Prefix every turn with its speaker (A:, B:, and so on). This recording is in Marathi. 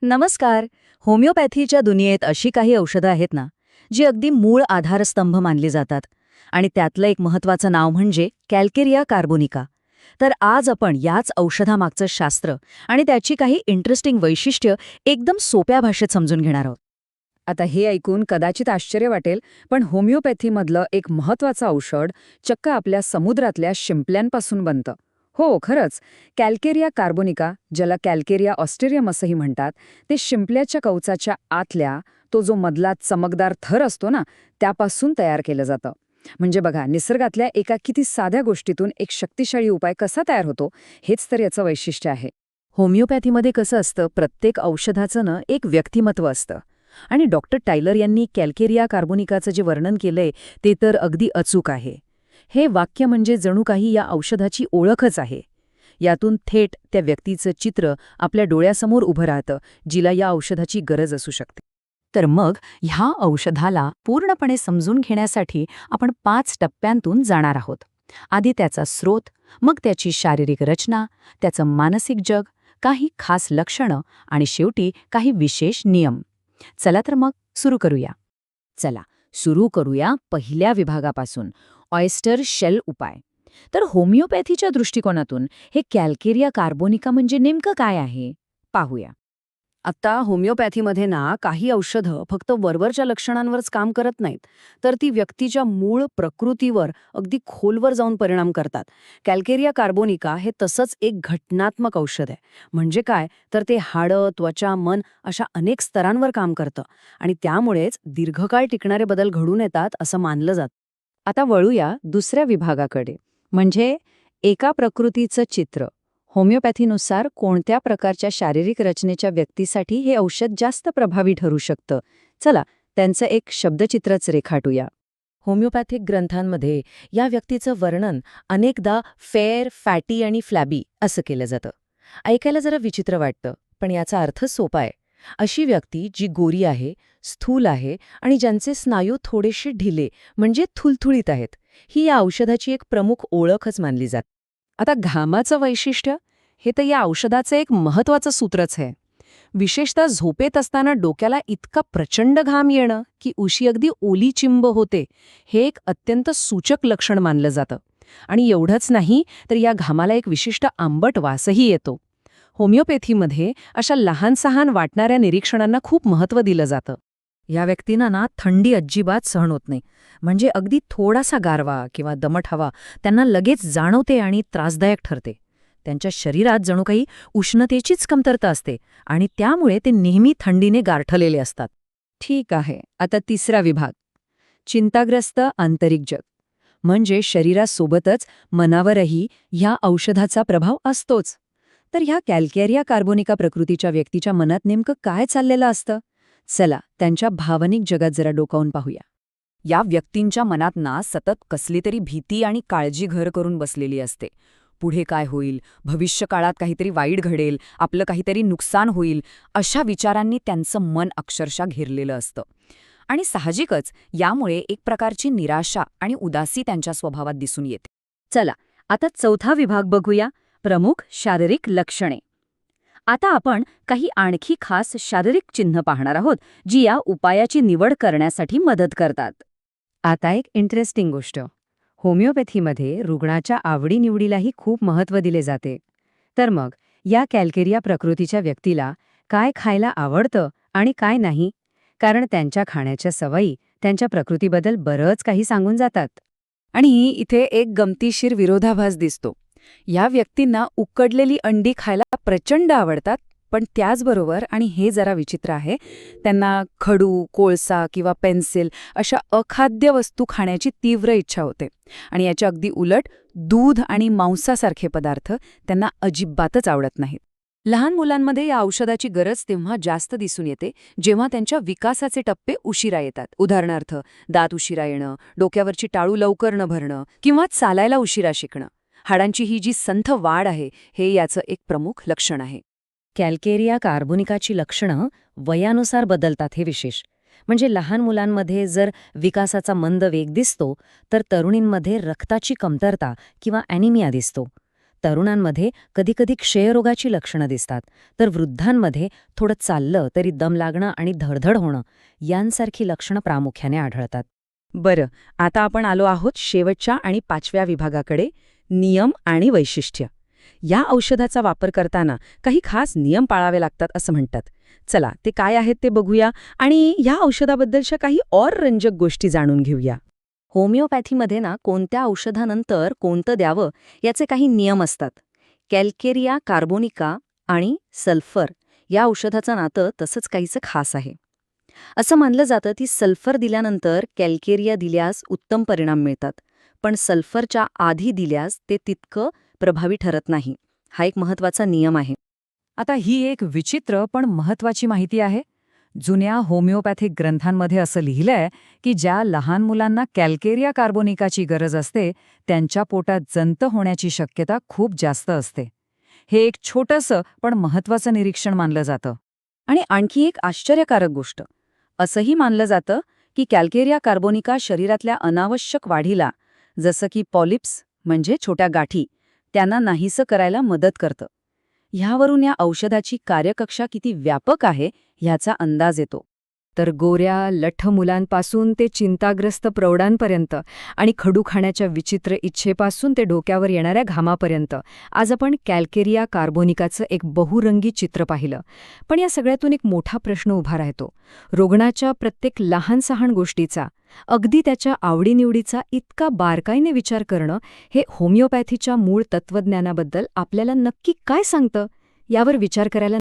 A: नमस्कार. होमिओपॅथीच्या दुनियेत अशी काही औषधं आहेत ना, जी अगदी मूळ आधारस्तंभ मानली जातात. आणि त्यातलं एक महत्त्वाचं नाव म्हणजे कॅल्केरिया कार्बोनिका. तर आज आपण याच औषधामागचं शास्त्र आणि त्याची काही इंटरेस्टिंग वैशिष्ट्य एकदम सोप्या भाषेत समजून घेणार आहोत.
B: आता हे ऐकून कदाचित आश्चर्य वाटेल, पण होमिओपॅथीमधलं एक महत्वाचं औषध चक्क आपल्या समुद्रातल्या शिंपल्यांपासून बनतं. हो, खरंच. कॅल्केरिया कार्बोनिका, ज्याला कॅल्केरिया ऑस्टेरियम असंही म्हणतात, ते शिंपल्याच्या कवचाच्या आतल्या तो जो मधला चमकदार थर असतो ना, त्यापासून तयार केलं जातं. म्हणजे बघा, निसर्गातल्या एका किती साध्या गोष्टीतून एक शक्तिशाली उपाय कसा तयार होतो, हेच तर याचं वैशिष्ट्य आहे.
A: होमिओपॅथीमध्ये कसं असतं, प्रत्येक औषधाचं ना एक व्यक्तिमत्व असतं. आणि डॉक्टर टायलर यांनी कॅल्केरिया कार्बोनिकाचं जे वर्णन केलंय ते तर अगदी अचूक आहे. हे वाक्य म्हणजे जणू काही या औषधाची ओळखच आहे. यातून थेट त्या व्यक्तीचं चित्र आपल्या डोळ्यासमोर उभं राहतं, जिला या औषधाची गरज असू शकते. तर मग ह्या औषधाला पूर्णपणे समजून घेण्यासाठी आपण 5 टप्प्यांतून जाणार आहोत. आधी त्याचा स्रोत, मग त्याची शारीरिक रचना, त्याचं मानसिक जग, काही खास लक्षणं आणि शेवटी काही विशेष नियम. चला तर मग सुरू करूया. चला सुरू करूया पहिल्या विभागापासून, ऑयस्टर शेल उपाय. तर होमिओपॅथीच्या दृष्टिकोनातून हे कॅल्केरिया कार्बोनिका म्हणजे नेमकं काय आहे पाहूया.
B: आता होमिओपॅथीमध्ये ना काही औषधं फक्त वरवरच्या लक्षणांवरच काम करत नाहीत, तर ती व्यक्तीच्या मूळ प्रकृतीवर अगदी खोलवर जाऊन परिणाम करतात. कॅल्केरिया कार्बोनिका हे तसंच एक घटनात्मक औषध आहे. म्हणजे काय, तर ते हाडं, त्वचा, मन अशा अनेक स्तरांवर काम करतं आणि त्यामुळेच दीर्घकाळ टिकणारे बदल घडून येतात असं मानलं जातं.
A: आता वळूया दुसऱ्या विभागाकडे, म्हणजे एका प्रकृतीचं चित्र. होमिओपॅथीनुसार कोणत्या प्रकारच्या शारीरिक रचनेच्या व्यक्तीसाठी हे औषध जास्त प्रभावी ठरू शकतं. चला त्यांचं एक शब्दचित्रच रेखाटूया. होमिओपॅथिक ग्रंथांमध्ये या व्यक्तीचं वर्णन अनेकदा फेअर, फॅटी आणि फ्लॅबी असं केलं जातं. ऐकायला जरा विचित्र वाटतं, पण याचा अर्थ सोपा आहे. अशी व्यक्ती जी गोरी आहे, स्थूल आहे आणि ज्यांचे स्नायू थोडेसे ढिले म्हणजे थुलथुळीत आहेत, ही या औषधाची एक प्रमुख ओळखच मानली जाते. आता घामाचं वैशिष्ट्य हे तर या औषधाचं एक महत्त्वाचं सूत्रच आहे. विशेषतः झोपेत असताना डोक्याला इतका प्रचंड घाम येणं की उशी अगदी ओली चिंब होते, हे एक अत्यंत सूचक लक्षण मानलं जातं. आणि एवढंच नाही, तर या घामाला एक विशिष्ट आंबट वासही येतो. होमिओपॅथीमध्ये अशा लहान सहान वाटणाऱ्या निरीक्षणांना खूप महत्त्व दिलं जातं. या व्यक्तींना ना थंडी अजिबात सहन होत नाही. म्हणजे अगदी थोडासा गारवा किंवा दमट हवा त्यांना लगेच जाणवते आणि त्रासदायक ठरते. त्यांच्या शरीरात जणू काही उष्णतेचीच कमतरता असते आणि त्यामुळे ते नेहमी थंडीने गारठलेले असतात. ठीक आहे, आता तिसरा विभाग, चिंताग्रस्त आंतरिक जग. म्हणजे शरीरासोबतच मनावरही ह्या औषधाचा प्रभाव असतोच. तर ह्या कॅल्केरिया कार्बोनिका प्रकृतीच्या व्यक्तीच्या मनात नेमकं काय चाललेलं असतं? चला त्यांच्या भावनिक जगात जरा डोकावून पाहूया.
B: या व्यक्तींच्या मनात ना सतत कसली तरी भीती आणि काळजी घर करून बसलेली असते. पुढे काय होईल, भविष्यकाळात काहीतरी वाईट घडेल, आपलं काहीतरी नुकसान होईल, अशा विचारांनी त्यांचं मन अक्षरशः घेरलेलं असतं. आणि साहजिकच यामुळे एक प्रकारची निराशा आणि उदासी त्यांच्या स्वभावात दिसून येते.
A: चला आता चौथा विभाग बघूया, प्रमुख शारीरिक लक्षणे. आता आपण काही आणखी खास शारीरिक चिन्ह पाहणार आहोत, जी या उपायाची निवड करण्यासाठी मदत करतात. आता एक इंटरेस्टिंग गोष्ट, होमिओपॅथीमध्ये रुग्णाच्या आवडीनिवडीलाही खूप महत्त्व दिले जाते. तर मग या कॅल्केरिया प्रकृतीच्या व्यक्तीला काय खायला आवडतं आणि काय नाही, कारण त्यांच्या खाण्याच्या सवयी त्यांच्या प्रकृतीबद्दल बरंच काही सांगून जातात.
B: आणि इथे एक गमतीशीर विरोधाभास दिसतो. या व्यक्तींना उकडलेली अंडी खायला प्रचंड आवडतात, पण त्याचबरोबर, आणि हे जरा विचित्र आहे, त्यांना खडू, कोळसा किंवा पेन्सिल अशा अखाद्य वस्तू खाण्याची तीव्र इच्छा होते. आणि याच्या अगदी उलट दूध आणि मांसासारखे पदार्थ त्यांना अजिबातच आवडत नाहीत. लहान मुलांमध्ये या औषधाची गरज तेव्हा जास्त दिसून येते, जेव्हा त्यांच्या विकासाचे टप्पे उशिरा येतात. उदाहरणार्थ, दात उशिरा येणं, डोक्यावरची टाळू लवकर न भरणं किंवा चालायला उशिरा शिकणं. हाडांची ही जी संथ वाढ आहे, हे याचं एक प्रमुख लक्षण आहे.
A: कॅल्केरिया कार्बोनिकाची लक्षणं वयानुसार बदलतात, हे विशेष. म्हणजे लहान मुलांमध्ये जर विकासाचा मंद वेग दिसतो, तर तरुणींमध्ये रक्ताची कमतरता किंवा ॲनिमिया दिसतो. तरुणांमध्ये कधीकधी क्षयरोगाची लक्षणं दिसतात, तर वृद्धांमध्ये थोडं चाललं तरी दम लागणं आणि धडधड होणं यांसारखी लक्षणं प्रामुख्याने आढळतात.
B: बरं, आता आपण आलो आहोत शेवटच्या आणि 5व्या विभागाकडे, नियम आणि वैशिष्ट्य. या औषधाचा वापर करताना काही खास नियम पाळावे लागतात असं म्हणतात. चला, ते काय आहेत ते बघूया आणि या औषधाबद्दलच्या काही रंजक गोष्टी जाणून घेऊया.
A: होमिओपॅथीमध्ये कोणत्या औषधानंतर कोणतं द्यावं याचे काही नियम असतात. कॅल्केरिया कार्बोनिका आणि सल्फर या औषधाचं नातं तसंच काहीचं खास आहे. असं मानलं जातं की सल्फर दिल्यानंतर कॅल्केरिया दिल्यास उत्तम परिणाम मिळतात, पण सल्फरच्या आधी दिल्यास ते तितकं प्रभावी ठरत नाही. हा एक महत्त्वाचा नियम आहे.
B: आता ही एक विचित्र पण महत्वाची माहिती आहे. जुन्या होमिओपॅथिक ग्रंथांमध्ये असं लिहिलंय की ज्या लहान मुलांना कॅल्केरिया कार्बोनिकाची गरज असते त्यांच्या पोटात जंत होण्याची शक्यता खूप जास्त असते. हे एक छोटंसं पण महत्वाचं निरीक्षण मानलं जातं.
A: आणि आणखी एक आश्चर्यकारक गोष्ट, असंही मानलं जातं की कॅल्केरिया कार्बोनिका शरीरातल्या अनावश्यक वाढीला, जसं की पॉलिप्स म्हणजे छोट्या गाठी, त्यांना नाहीसं करायला मदत करतं. ह्यावरून या औषधाची कार्यकक्षा किती व्यापक आहे ह्याचा अंदाज येतो.
B: तर गोऱ्या लठ्ठ मुलांपासून ते चिंताग्रस्त प्रौढांपर्यंत आणि खडू खाण्याच्या विचित्र इच्छेपासून ते डोक्यावर येणाऱ्या घामापर्यंत आज आपण कॅल्केरिया कार्बोनिकाचं एक बहुरंगी चित्र पाहिलं. पण या सगळ्यातून एक मोठा प्रश्न उभा राहतो. रुग्णाच्या प्रत्येक लहान-सहान गोष्टीचा, अगदी त्याच्या आवडीनिवडीचा इतका बारकाईने विचार करणं हे होमिओपॅथीच्या मूळ तत्वज्ञानाबद्दल आपल्याला नक्की काय सांगतं, यावर विचार करायला